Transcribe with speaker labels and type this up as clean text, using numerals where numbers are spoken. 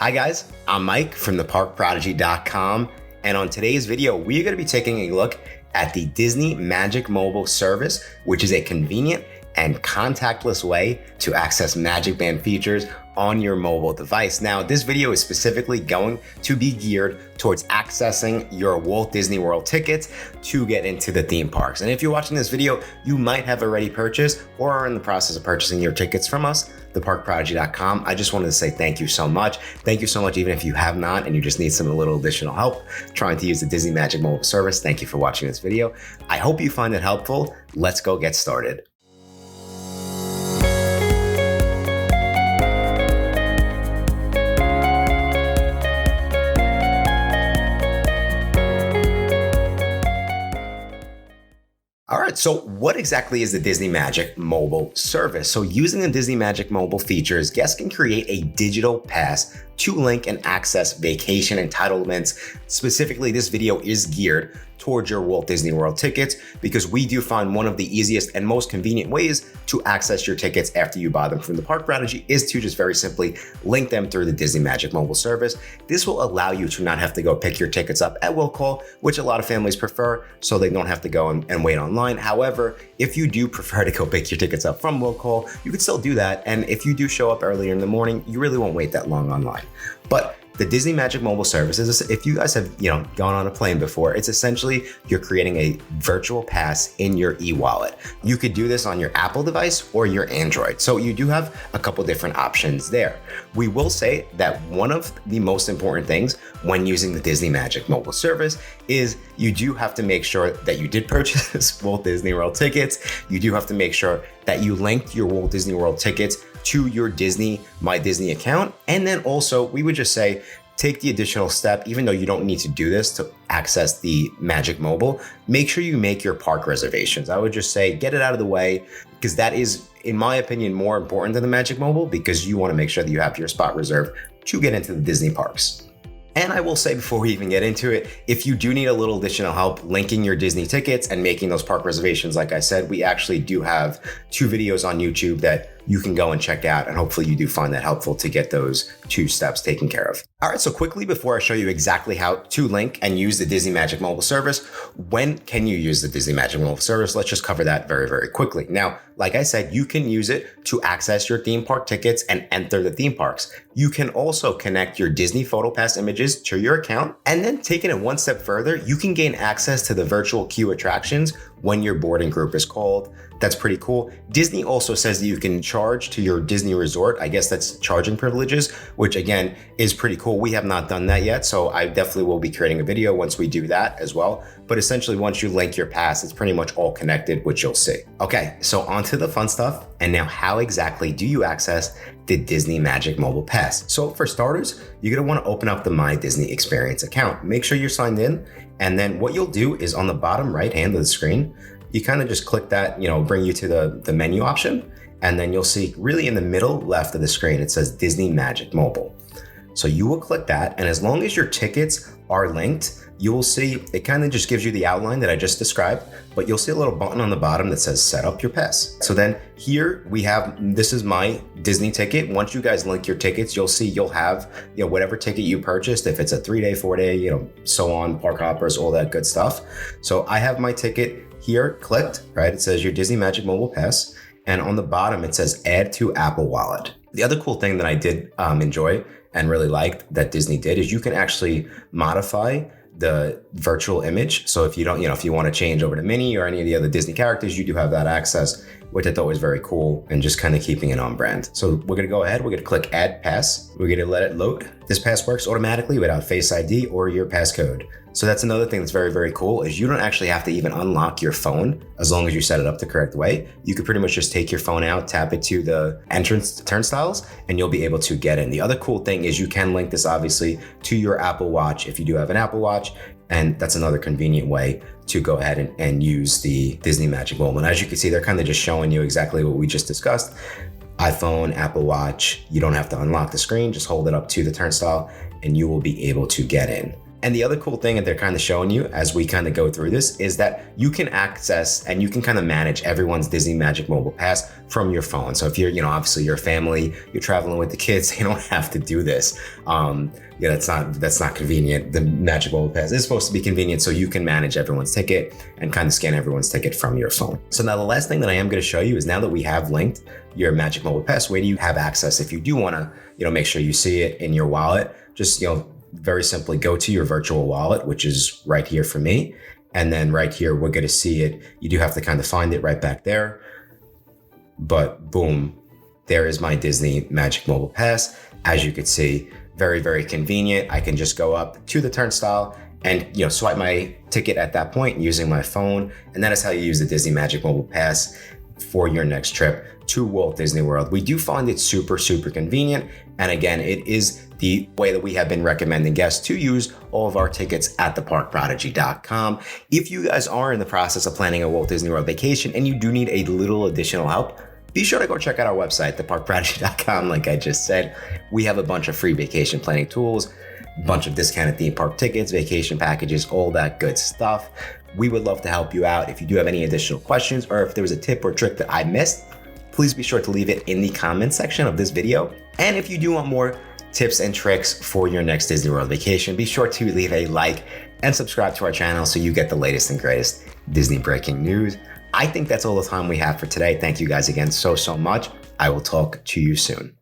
Speaker 1: Hi guys, I'm Mike from theparkprodigy.com, and on today's video, we're going to be taking a look at the Disney Magic Mobile service, which is a convenient and contactless way to access Magic Band features on your mobile device. Now, this video is specifically going to be geared towards accessing your Walt Disney World tickets to get into the theme parks. And if you're watching this video, you might have already purchased or are in the process of purchasing your tickets from us, theparkprodigy.com. I just wanted to say thank you so much. Thank you so much, even if you have not and you just need some little additional help trying to use the Disney Magic Mobile service. Thank you for watching this video. I hope you find it helpful. Let's go get started. All right, so what exactly is the Disney Magic Mobile service? So using the Disney Magic Mobile features, guests can create a digital pass to link and access vacation entitlements. Specifically, this video is geared towards your Walt Disney World tickets because we do find one of the easiest and most convenient ways to access your tickets after you buy them from the Park Prodigy is to just very simply link them through the Disney Magic Mobile service. This will allow you to not have to go pick your tickets up at will call, which a lot of families prefer, so they don't have to go and wait online. However, if you do prefer to go pick your tickets up from will call, you can still do that. And if you do show up earlier in the morning, you really won't wait that long online. But the Disney Magic Mobile service is, if you guys have gone on a plane before, it's essentially you're creating a virtual pass in your e-wallet. You could do this on your Apple device or your Android. So you do have a couple different options there. We will say that one of the most important things when using the Disney Magic Mobile service is you do have to make sure that you did purchase Walt Disney World tickets. You do have to make sure that you linked your Walt Disney World tickets to your My Disney account. And then also we would just say, take the additional step, even though you don't need to do this to access the Magic Mobile, make sure you make your park reservations. I would just say, get it out of the way, because that is, in my opinion, more important than the Magic Mobile, because you want to make sure that you have your spot reserved to get into the Disney parks. And I will say before we even get into it, if you do need a little additional help linking your Disney tickets and making those park reservations, like I said, we actually do have 2 videos on YouTube that you can go and check out, and hopefully you do find that helpful to get those 2 steps taken care of. All right, so quickly before I show you exactly how to link and use the Disney Magic Mobile service, when can you use the Disney Magic Mobile service? Let's just cover that very, very quickly. Now, like I said, you can use it to access your theme park tickets and enter the theme parks. You can also connect your Disney PhotoPass images to your account, and then taking it one step further, you can gain access to the virtual queue attractions when your boarding group is called. That's pretty cool. Disney also says that you can charge to your Disney resort. I guess that's charging privileges, which again is pretty cool. We have not done that yet, so I definitely will be creating a video once we do that as well. But essentially, once you link your pass, it's pretty much all connected, which you'll see. Okay, so on to the fun stuff. And now, how exactly do you access the Disney Magic Mobile Pass? So for starters, you're gonna wanna open up the My Disney Experience account. Make sure you're signed in. And then what you'll do is on the bottom right hand of the screen, you kind of just click that, bring you to the menu option. And then you'll see really in the middle left of the screen, it says Disney Magic Mobile. So you will click that. And as long as your tickets are linked, you will see it kind of just gives you the outline that I just described, but you'll see a little button on the bottom that says set up your pass. So then here we have, this is my Disney ticket. Once you guys link your tickets, you'll see you'll have, whatever ticket you purchased, if it's a 3-day, 4-day, so on, park hoppers, all that good stuff. So I have my ticket here clicked, right? It says your Disney Magic Mobile Pass. And on the bottom, it says add to Apple Wallet. The other cool thing that I did enjoy and really liked that Disney did is you can actually modify the virtual image. So if you don't, if you want to change over to Minnie or any of the other Disney characters, you do have that access, which I thought was very cool and just kind of keeping it on brand. So we're going to go ahead. We're going to click add pass. We're going to let it load. This pass works automatically without Face ID or your passcode. So that's another thing that's very, very cool is you don't actually have to even unlock your phone as long as you set it up the correct way. You could pretty much just take your phone out, tap it to the entrance turnstiles, and you'll be able to get in. The other cool thing is you can link this obviously to your Apple Watch if you do have an Apple Watch. And that's another convenient way to go ahead and use the Disney Magic Mobile. And as you can see, they're kind of just showing you exactly what we just discussed. iPhone, Apple Watch, you don't have to unlock the screen, just hold it up to the turnstile and you will be able to get in. And the other cool thing that they're kind of showing you as we kind of go through this is that you can access and you can kind of manage everyone's Disney Magic Mobile Pass from your phone. So if you're, obviously you're a family, you're traveling with the kids, you don't have to do this. That's not convenient. The Magic Mobile Pass is supposed to be convenient so you can manage everyone's ticket and kind of scan everyone's ticket from your phone. So now the last thing that I am going to show you is now that we have linked your Magic Mobile Pass, where do you have access if you do want to, make sure you see it in your wallet? Just, very simply go to your virtual wallet, which is right here for me. And then right here, we're going to see it. You do have to kind of find it right back there. But boom, there is my Disney Magic Mobile Pass. As you can see, very, very convenient. I can just go up to the turnstile and swipe my ticket at that point using my phone. And that is how you use the Disney Magic Mobile Pass for your next trip to Walt Disney World. We do find it super, super convenient. And again, it is the way that we have been recommending guests to use all of our tickets at theparkprodigy.com. If you guys are in the process of planning a Walt Disney World vacation and you do need a little additional help, be sure to go check out our website, theparkprodigy.com. Like I just said, we have a bunch of free vacation planning tools, a bunch of discounted theme park tickets, vacation packages, all that good stuff. We would love to help you out. If you do have any additional questions or if there was a tip or trick that I missed, please be sure to leave it in the comment section of this video. And if you do want more tips and tricks for your next Disney World vacation, be sure to leave a like and subscribe to our channel so you get the latest and greatest Disney breaking news. I think that's all the time we have for today. Thank you guys again so much. I will talk to you soon.